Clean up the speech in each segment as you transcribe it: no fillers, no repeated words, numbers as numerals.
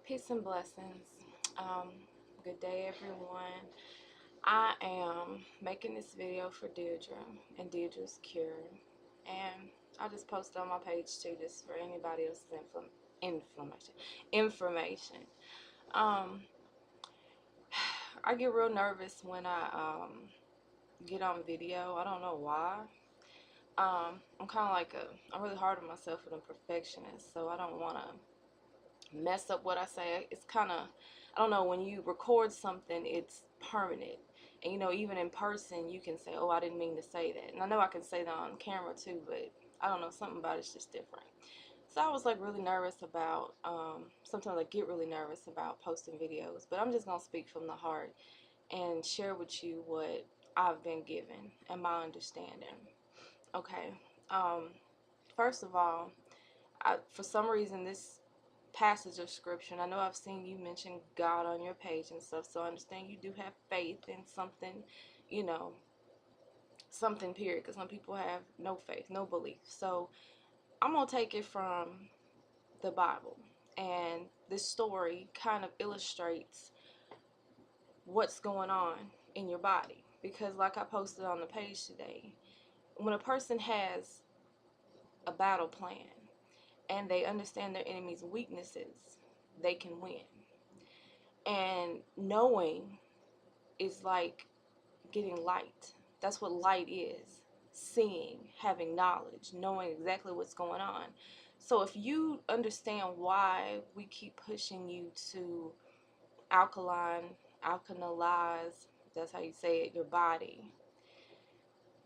Peace and blessings. Good day, everyone. I am making this video for Deirdra and Deidra's Cure, and I just posted on my page too, just for anybody else's information. Um, I get real nervous when I get on video. I don't know why. I'm kind of like I'm really hard on myself and a perfectionist, so I don't want to mess up what I say. It's kind of, I don't know, when you record something, it's permanent. And even in person, you can say, oh, I didn't mean to say that. And I know I can say that on camera too, but I don't know, something about it's just different. So I was like really nervous about, sometimes I get really nervous about posting videos, but I'm just going to speak from the heart and share with you what I've been given and my understanding. Okay. Um, First of all, for some reason, this passage of scripture, and I know I've seen you mention God on your page and stuff, so I understand you do have faith in something, you know, something period, because some people have no faith, no belief. So I'm going to take it from the Bible, and this story kind of illustrates what's going on in your body, because like I posted on the page today, when a person has a battle plan and they understand their enemy's weaknesses, they can win. And knowing is like getting light. That's what light is. Seeing, having knowledge, knowing exactly what's going on. So if you understand why we keep pushing you to alkalize, that's how you say it, your body,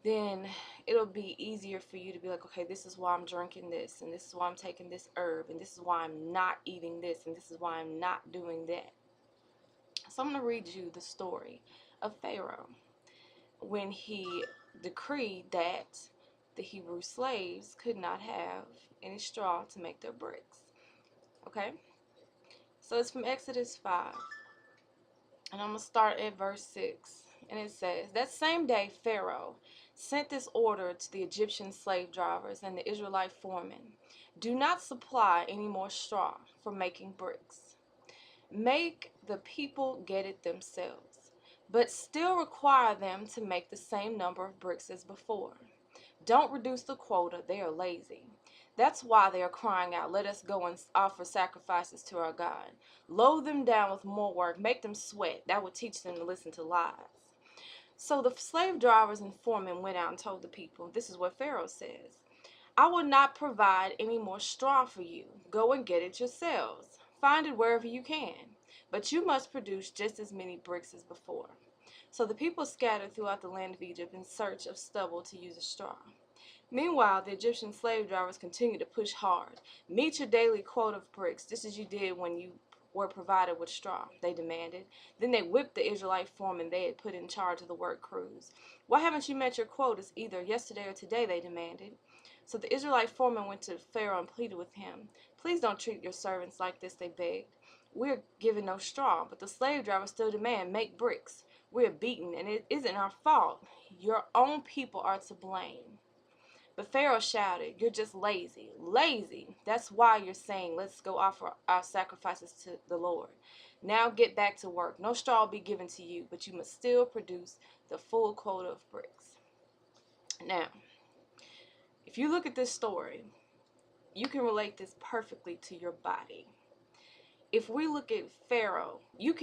then it'll be easier for you to be like, okay, this is why I'm drinking this, and this is why I'm taking this herb, and this is why I'm not eating this, and this is why I'm not doing that. So I'm going to read you the story of Pharaoh when he decreed that the Hebrew slaves could not have any straw to make their bricks. Okay? So it's from Exodus 5. And I'm going to start at verse 6. And it says, that same day Pharaoh sent this order to the Egyptian slave drivers and the Israelite foremen. Do not supply any more straw for making bricks. Make the people get it themselves, but still require them to make the same number of bricks as before. Don't reduce the quota, they are lazy. That's why they are crying out, let us go and offer sacrifices to our God. Load them down with more work, make them sweat. That would teach them to listen to lies. So the slave drivers and foremen went out and told the people, this is what Pharaoh says. I will not provide any more straw for you. Go and get it yourselves. Find it wherever you can. But you must produce just as many bricks as before. So the people scattered throughout the land of Egypt in search of stubble to use as straw. Meanwhile, the Egyptian slave drivers continued to push hard. Meet your daily quota of bricks, just as you did when you were provided with straw, they demanded. Then they whipped the Israelite foreman they had put in charge of the work crews. Why haven't you met your quotas either yesterday or today, they demanded. So the Israelite foreman went to Pharaoh and pleaded with him. Please don't treat your servants like this, they begged. We're given no straw, but the slave drivers still demand, make bricks. We're beaten, and it isn't our fault. Your own people are to blame. But Pharaoh shouted, you're just lazy. Lazy. That's why you're saying, let's go offer our sacrifices to the Lord. Now get back to work. No straw will be given to you, but you must still produce the full quota of bricks. Now, if you look at this story, you can relate this perfectly to your body. If we look at Pharaoh, you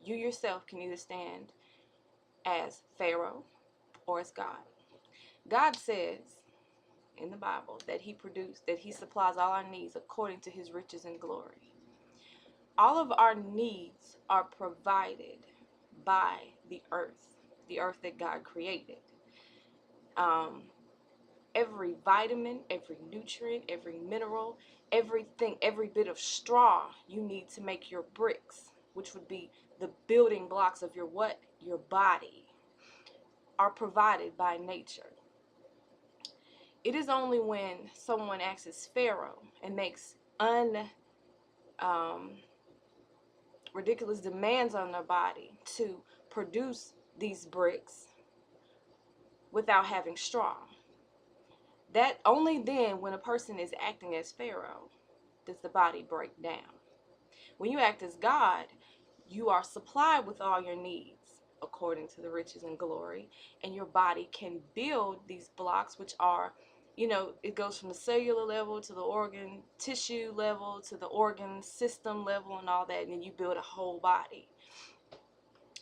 yourself can either stand as Pharaoh or as God. God says in the Bible that he supplies all our needs according to his riches and glory. All of our needs are provided by the earth that God created. Every vitamin, every nutrient, every mineral, everything, every bit of straw you need to make your bricks, which would be the building blocks of your what? Your body, are provided by nature. It is only when someone acts as Pharaoh and makes ridiculous demands on their body to produce these bricks without having straw. That only then, when a person is acting as Pharaoh, does the body break down. When you act as God, you are supplied with all your needs according to the riches and glory, and your body can build these blocks, which are, it goes from the cellular level to the organ tissue level to the organ system level and all that, and then you build a whole body.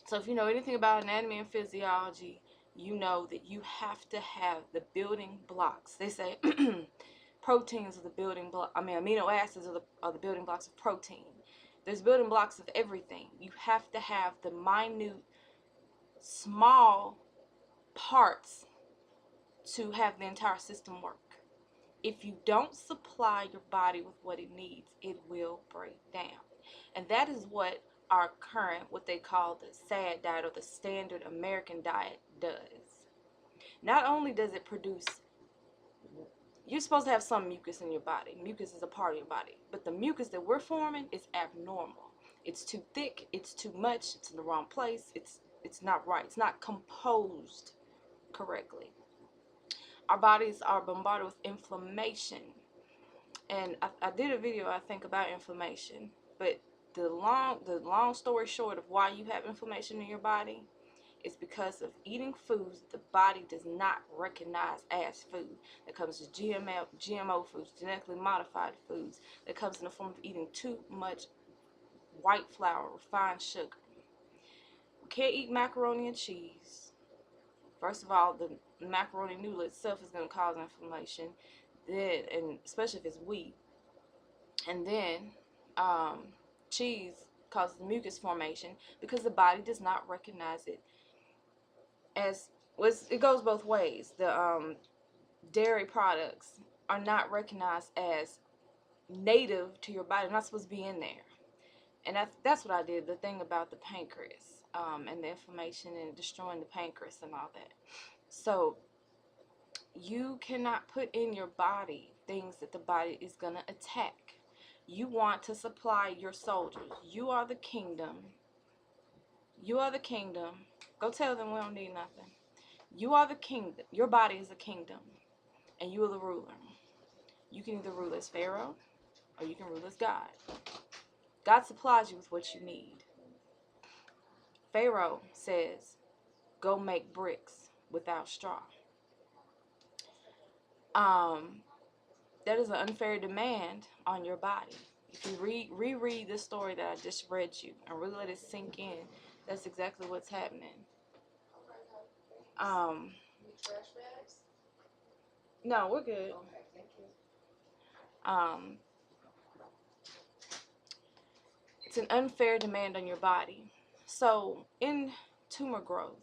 So if you know anything about anatomy and physiology, you know that you have to have the building blocks. They say proteins are the building block. Amino acids are the building blocks of protein. There's building blocks of everything. You have to have the minute, small parts to have the entire system work. If you don't supply your body with what it needs, it will break down. And that is what our current, what they call the SAD diet, or the standard American diet, does. Not only does it produce, you're supposed to have some mucus in your body. Mucus is a part of your body. But the mucus that we're forming is abnormal. It's too thick, it's too much, it's in the wrong place, it's not right. It's not composed correctly. Our bodies are bombarded with inflammation. And I did a video, I think, about inflammation. But the long story short of why you have inflammation in your body is because of eating foods the body does not recognize as food. That comes as GMO foods, genetically modified foods. That comes in the form of eating too much white flour, refined sugar. We can't eat macaroni and cheese. First of all, the macaroni noodle itself is going to cause inflammation. Then, and especially if it's wheat. And then cheese causes mucus formation because the body does not recognize it as, it goes both ways. The dairy products are not recognized as native to your body. They're not supposed to be in there. And that's what I did, the thing about the pancreas, and the inflammation and destroying the pancreas and all that. So you cannot put in your body things that the body is going to attack. You want to supply your soldiers. You are the kingdom. You are the kingdom. Go tell them we don't need nothing. You are the kingdom. Your body is a kingdom. And you are the ruler. You can either rule as Pharaoh or you can rule as God. God supplies you with what you need. Pharaoh says, go make bricks without straw. That is an unfair demand on your body. If you reread the story that I just read you and really let it sink in, that's exactly what's happening. No, we're good. Okay, thank you. It's an unfair demand on your body. So in tumor growth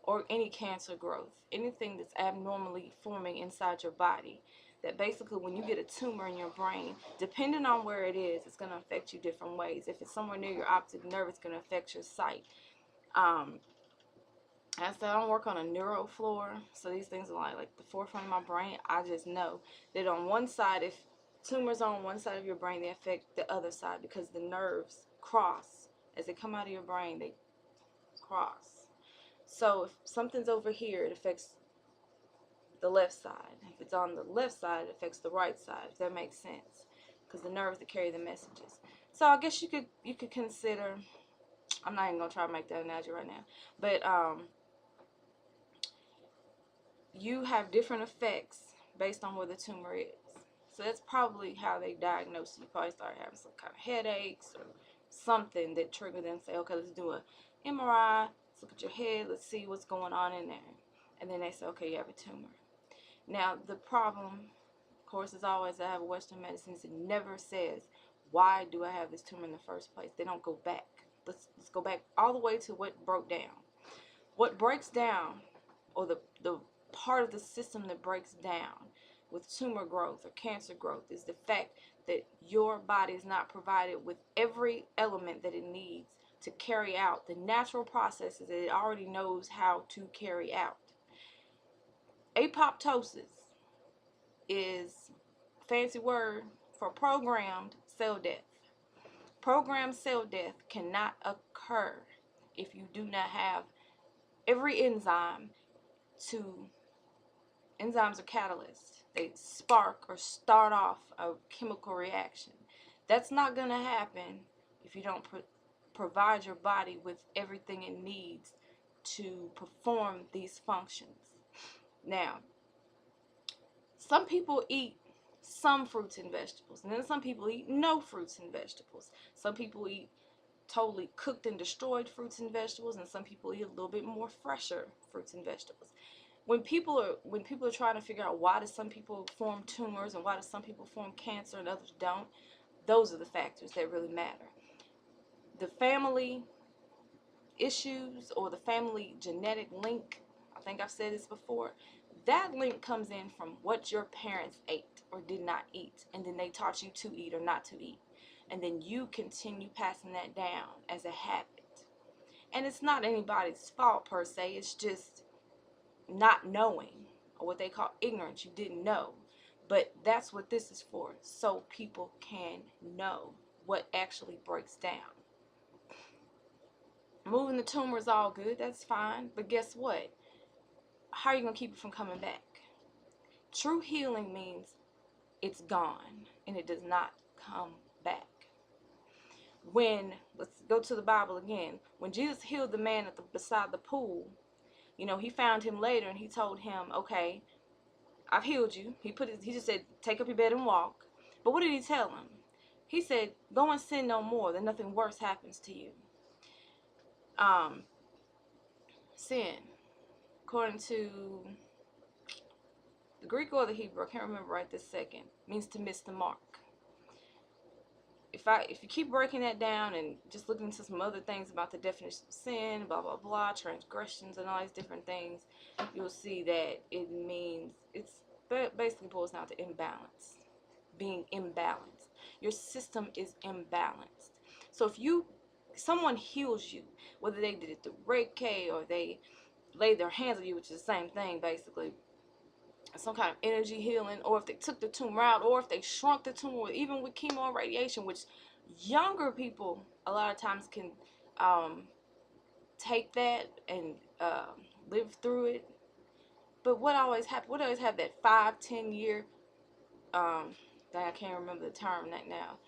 or any cancer growth, anything that's abnormally forming inside your body, that basically when you get a tumor in your brain, depending on where it is, it's going to affect you different ways. If it's somewhere near your optic nerve, it's going to affect your sight. I said, I don't work on a neuro floor, so these things are like the forefront of my brain. I just know that on one side, if tumors are on one side of your brain, they affect the other side because the nerves cross. As they come out of your brain, they cross. So if something's over here, it affects the left side. If it's on the left side, it affects the right side, if that makes sense, because the nerves that carry the messages. So I guess you could consider, I'm not even going to try to make that analogy right now, but you have different effects based on where the tumor is. So that's probably how they diagnose it. You probably start having some kind of headaches or something that triggered them to say, okay, let's do an MRI, let's look at your head, let's see what's going on in there. And then they say, okay, you have a tumor. Now, the problem, of course, is always I have Western medicines. It never says, why do I have this tumor in the first place? They don't go back. Let's go back all the way to what broke down. What breaks down, or the part of the system that breaks down with tumor growth or cancer growth, is the fact that your body is not provided with every element that it needs to carry out the natural processes that it already knows how to carry out. Apoptosis is a fancy word for programmed cell death. Programmed cell death cannot occur if you do not have every enzyme to, enzymes are catalysts. They spark or start off a chemical reaction. That's not going to happen if you don't provide your body with everything it needs to perform these functions. Now, some people eat some fruits and vegetables, and then some people eat no fruits and vegetables. Some people eat totally cooked and destroyed fruits and vegetables, and some people eat a little bit more fresher fruits and vegetables. When people are trying to figure out why do some people form tumors and why do some people form cancer and others don't, those are the factors that really matter. The family issues or the family genetic link, I think I've said this before, that link comes in from what your parents ate or did not eat, and then they taught you to eat or not to eat, and then you continue passing that down as a habit. And it's not anybody's fault per se, it's just not knowing, or what they call ignorance. You didn't know. But that's what this is for, so people can know what actually breaks down. Moving the tumor is all good, that's fine, but guess what? How are you going to keep it from coming back? True healing means it's gone and it does not come back. Let's go to the Bible again. When Jesus healed the man beside the pool, he found him later and he told him, okay, I've healed you. He just said, take up your bed and walk. But what did he tell him? He said, go and sin no more, that nothing worse happens to you. Sin, according to the Greek or the Hebrew, I can't remember right this second, means to miss the mark. If you keep breaking that down and just looking into some other things about the definition of sin, blah blah blah, transgressions and all these different things, you'll see that it's basically boils down to imbalance, being imbalanced. Your system is imbalanced. So if someone heals you, whether they did it through Reiki or they laid their hands on you, which is the same thing basically, some kind of energy healing, or if they took the tumor out, or if they shrunk the tumor, even with chemo and radiation, which younger people a lot of times can take that and live through it. But what always have that 5-10 year I can't remember the term right now,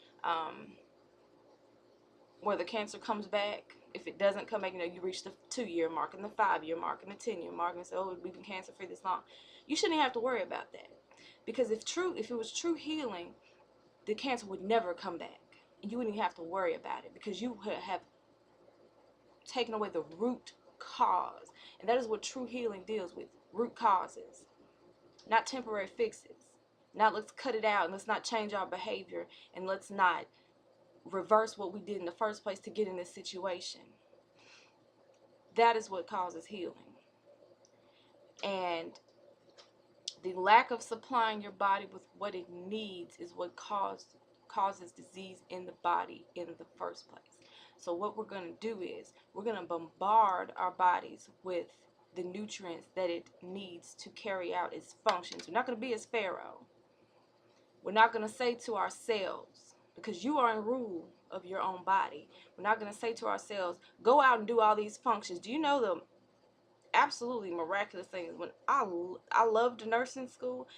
where the cancer comes back. If it doesn't come back, you reach the 2-year mark and the 5-year mark and the 10-year mark and say, oh, we've been cancer free this long. You shouldn't have to worry about that, because if it was true healing, the cancer would never come back, and you wouldn't even have to worry about it, because you have taken away the root cause, and that is what true healing deals with: root causes, not temporary fixes. Not let's cut it out and let's not change our behavior and let's not reverse what we did in the first place to get in this situation. That is what causes healing. And the lack of supplying your body with what it needs is what causes disease in the body in the first place. So what we're going to do is we're going to bombard our bodies with the nutrients that it needs to carry out its functions. We're not going to be as Pharaoh. We're not going to say to our cells, because you are in rule of your own body, we're not going to say to our cells, go out and do all these functions. Do you know the absolutely miraculous things? When I loved nursing school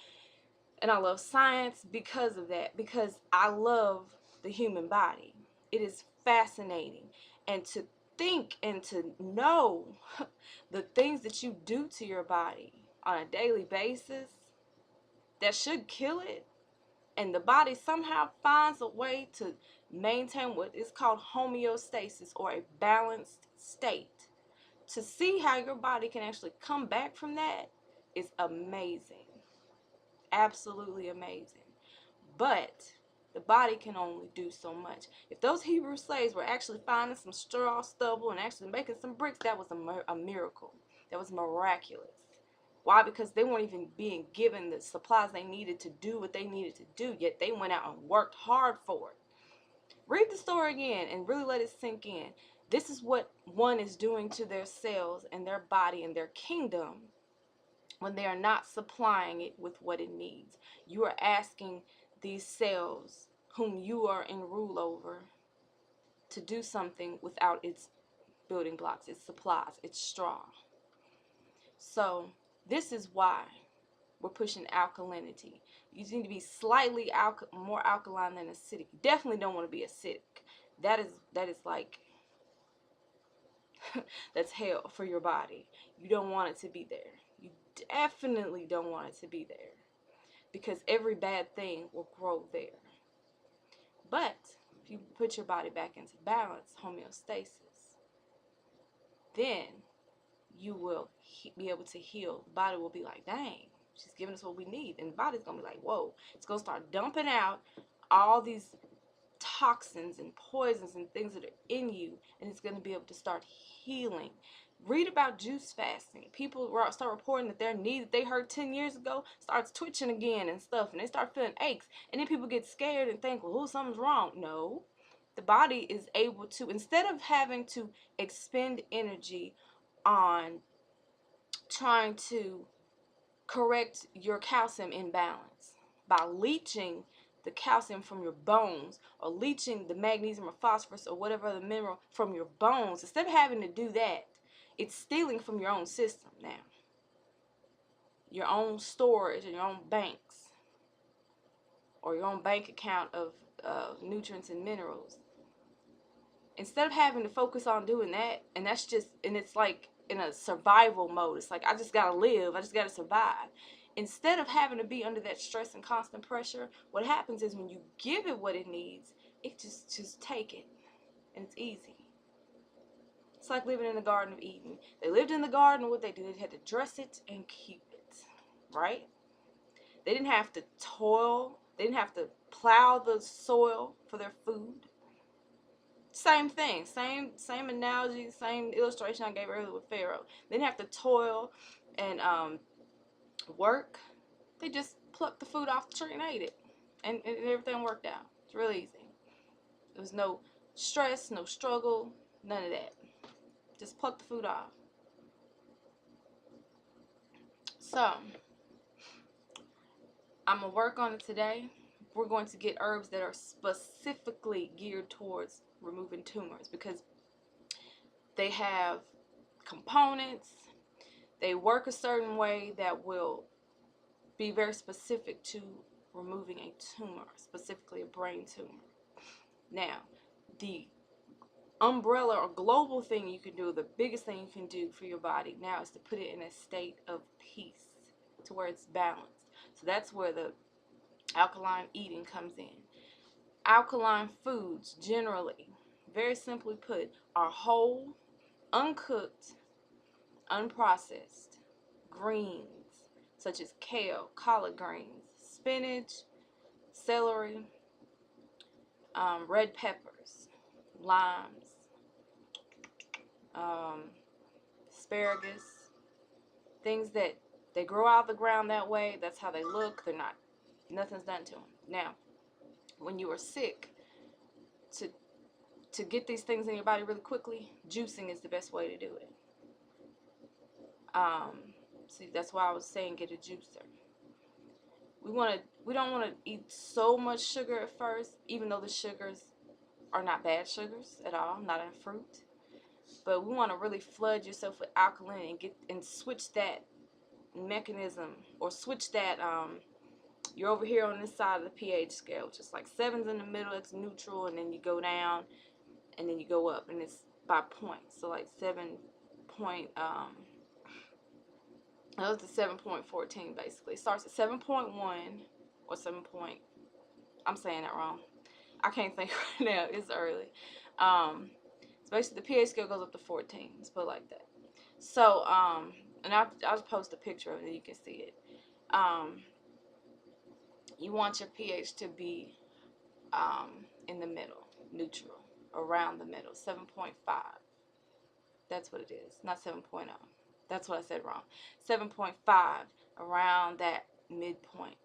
and I love science because of that, because I love the human body. It is fascinating. And to think and to know the things that you do to your body on a daily basis that should kill it, and the body somehow finds a way to maintain what is called homeostasis, or a balanced state. To see how your body can actually come back from that is amazing. Absolutely amazing. But the body can only do so much. If those Hebrew slaves were actually finding some straw stubble and actually making some bricks, that was a miracle. That was miraculous. Why? Because they weren't even being given the supplies they needed to do what they needed to do, yet they went out and worked hard for it. Read the story again and really let it sink in. This is what one is doing to their cells and their body and their kingdom when they are not supplying it with what it needs. You are asking these cells, whom you are in rule over, to do something without its building blocks, its supplies, its straw. So this is why we're pushing alkalinity. You need to be slightly more alkaline than acidic. You definitely don't want to be acidic. that is like that's hell for your body. You don't want it to be there. You definitely don't want it to be there, because every bad thing will grow there. But if you put your body back into balance, homeostasis, then you will be able to heal. The body will be like, dang, she's giving us what we need. And the body's going to be like, whoa. It's going to start dumping out all these toxins and poisons and things that are in you, and it's going to be able to start healing. Read about juice fasting. People start reporting that their knee that they hurt 10 years ago starts twitching again and stuff, and they start feeling aches. And then people get scared and think, well, something's wrong. No. The body is able to, instead of having to expend energy on trying to correct your calcium imbalance by leaching the calcium from your bones, or leaching the magnesium or phosphorus or whatever other mineral from your bones, instead of having to do that, it's stealing from your own system now. Your own storage and your own banks, or your own bank account of nutrients and minerals. Instead of having to focus on doing that, and it's like in a survival mode. It's like, I just gotta live, I just gotta survive. Instead of having to be under that stress and constant pressure, what happens is when you give it what it needs, it just take it, and it's easy. It's like living in the Garden of Eden. They lived in the garden. What they did, they had to dress it and keep it, right? They didn't have to toil. They didn't have to plow the soil for their food. Same thing, same analogy, same illustration I gave earlier with Pharaoh. They didn't have to toil and work. They just plucked the food off the tree and ate it, and everything worked out. It's real easy. There was no stress, no struggle, none of that. Just pluck the food off. So I'm gonna work on it today. We're going to get herbs that are specifically geared towards removing tumors, because they have components, they work a certain way that will be very specific to removing a tumor, specifically a brain tumor. Now, the umbrella or global thing you can do, the biggest thing you can do for your body now, is to put it in a state of peace, to where it's balanced. So that's where the alkaline eating comes in. Alkaline foods, generally, very simply put, are whole, uncooked, unprocessed greens, such as kale, collard greens, spinach, celery, red peppers, limes, asparagus, things that they grow out of the ground that way. That's how they look. Nothing's done to them. Now, when you are sick, to get these things in your body really quickly, juicing is the best way to do it. See, that's why I was saying get a juicer. We don't want to eat so much sugar at first, even though the sugars are not bad sugars at all, not in fruit. But we want to really flood yourself with alkaline and switch that mechanism, or switch that you're over here on this side of the pH scale, just like 7's in the middle, it's neutral, and then you go down, and then you go up, and it's by points. So like 7 point, that was the 7.14 basically. It starts at 7.1 or 7 point, I'm saying that wrong. I can't think right now, it's early. So basically the pH scale goes up to 14, let's put it like that. So, and I'll post a picture of it, you can see it. You want your pH to be in the middle, neutral, around the middle, 7.5. That's what it is, not 7.0. That's what I said wrong. 7.5, around that midpoint.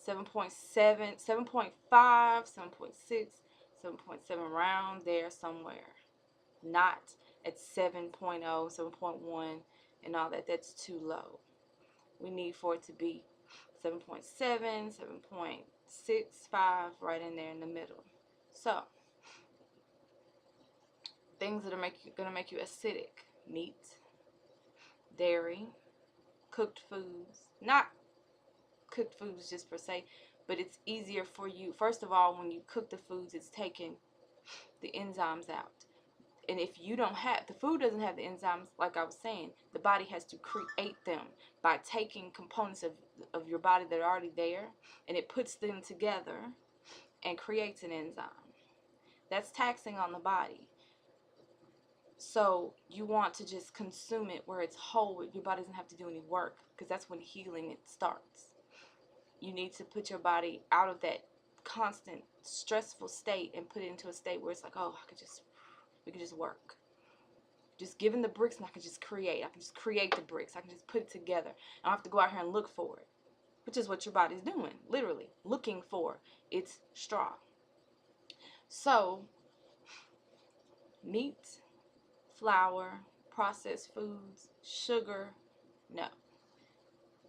7.7, 7.5, 7.6, 7.7, around there somewhere. Not at 7.0, 7.1, and all that. That's too low. We need for it to be 7.7, 7.65, right in there in the middle. So, things that are going to make you acidic: meat, dairy, cooked foods. Not cooked foods just per se, but it's easier for you. First of all, when you cook the foods, it's taking the enzymes out. And if you don't have, the food doesn't have the enzymes, like I was saying, the body has to create them by taking components of your body that are already there, and it puts them together and creates an enzyme. That's taxing on the body. So you want to just consume it where it's whole. Your body doesn't have to do any work, because that's when healing it starts. You need to put your body out of that constant stressful state and put it into a state where it's like, oh, we could just work. Just given the bricks, and I can just create. I can just create the bricks. I can just put it together. I don't have to go out here and look for it, which is what your body's doing, literally looking for its straw. So, meat, flour, processed foods, sugar, no.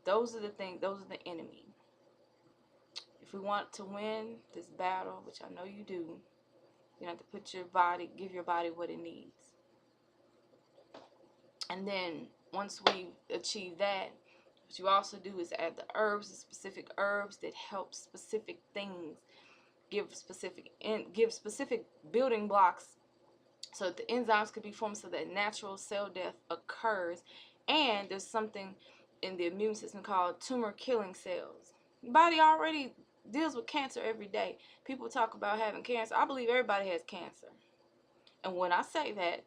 Those are the things, those are the enemy. If we want to win this battle, which I know you do, you have to give your body what it needs. And then once we achieve that, what you also do is add the herbs, the specific herbs that help specific things, give specific building blocks so that the enzymes could be formed, so that natural cell death occurs. And there's something in the immune system called tumor killing cells. The body already deals with cancer every day. People talk about having cancer. I believe everybody has cancer. And when I say that,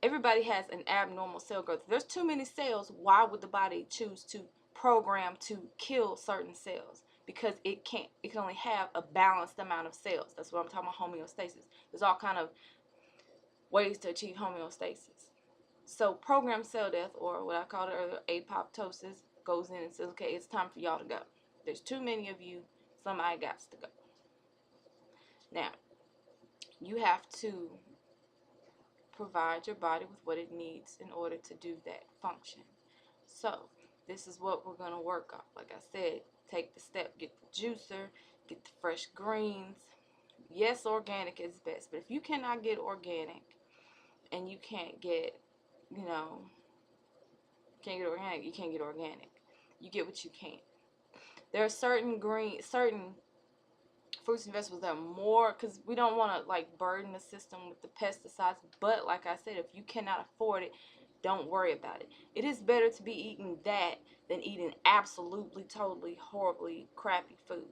everybody has an abnormal cell growth. If there's too many cells, why would the body choose to program to kill certain cells? Because it can only have a balanced amount of cells. That's what I'm talking about, homeostasis. There's all kind of ways to achieve homeostasis. So programmed cell death, or what I called it earlier, apoptosis, goes in and says, okay, it's time for y'all to go. There's too many of you, somebody got to go. Now, you have to provide your body with what it needs in order to do that function. So this is what we're going to work on. Like I said, take the step, get the juicer, get the fresh greens. Yes, organic is best, but if you cannot get organic, and you can't get, you can't get organic, you can't get organic. You get what you can. There are certain fruits and vegetables that are more, because we don't want to like burden the system with the pesticides, but like I said, if you cannot afford it, don't worry about it. It is better to be eating that than eating absolutely, totally, horribly crappy food.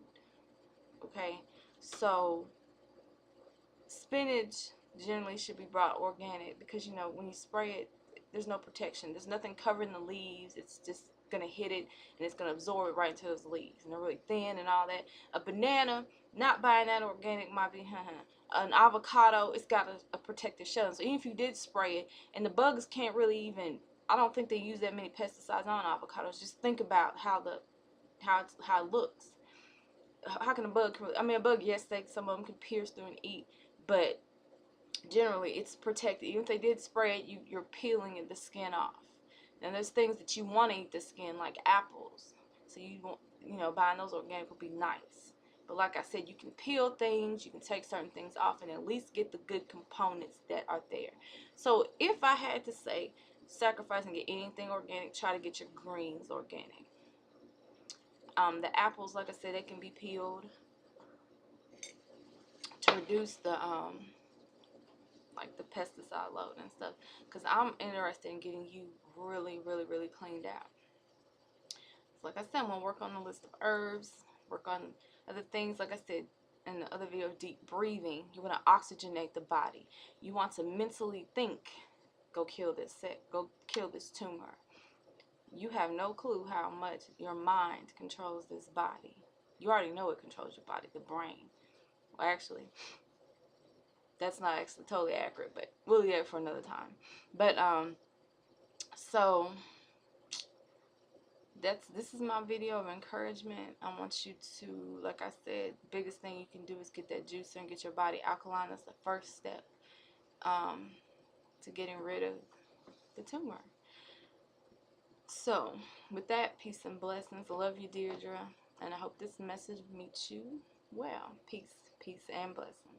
Okay, so spinach generally should be brought organic, because when you spray it, there's no protection, there's nothing covering the leaves. It's just gonna hit it, and it's gonna absorb it right into those leaves, and they're really thin and all that. A banana, not buying that organic might be an avocado, it's got a protective shell, so even if you did spray it, and the bugs can't really even, I don't think they use that many pesticides on avocados. Just think about how it looks. How can a bug, a bug, yes, some of them can pierce through and eat, but generally it's protected. Even if they did spray it, you're peeling the skin off. And there's things that you want to eat the skin, like apples. So you want, buying those organic would be nice. But like I said, you can peel things, you can take certain things off, and at least get the good components that are there. So if I had to say, sacrifice and get anything organic, try to get your greens organic. The apples, like I said, they can be peeled to reduce the like the pesticide load and stuff, because I'm interested in getting you really, really, really cleaned out. So like I said, I'm going to work on the list of herbs, work on other things. Like I said in the other video, deep breathing. You want to oxygenate the body. You want to mentally think, go kill this tumor. You have no clue how much your mind controls this body. You already know it controls your body, the brain. Well, actually, that's not actually totally accurate, but we'll leave that for another time. But so this is my video of encouragement. I want you to, like I said, biggest thing you can do is get that juicer and get your body alkaline. That's the first step to getting rid of the tumor. So with that, peace and blessings. I love you, Deirdra, and I hope this message meets you well. Peace and blessings.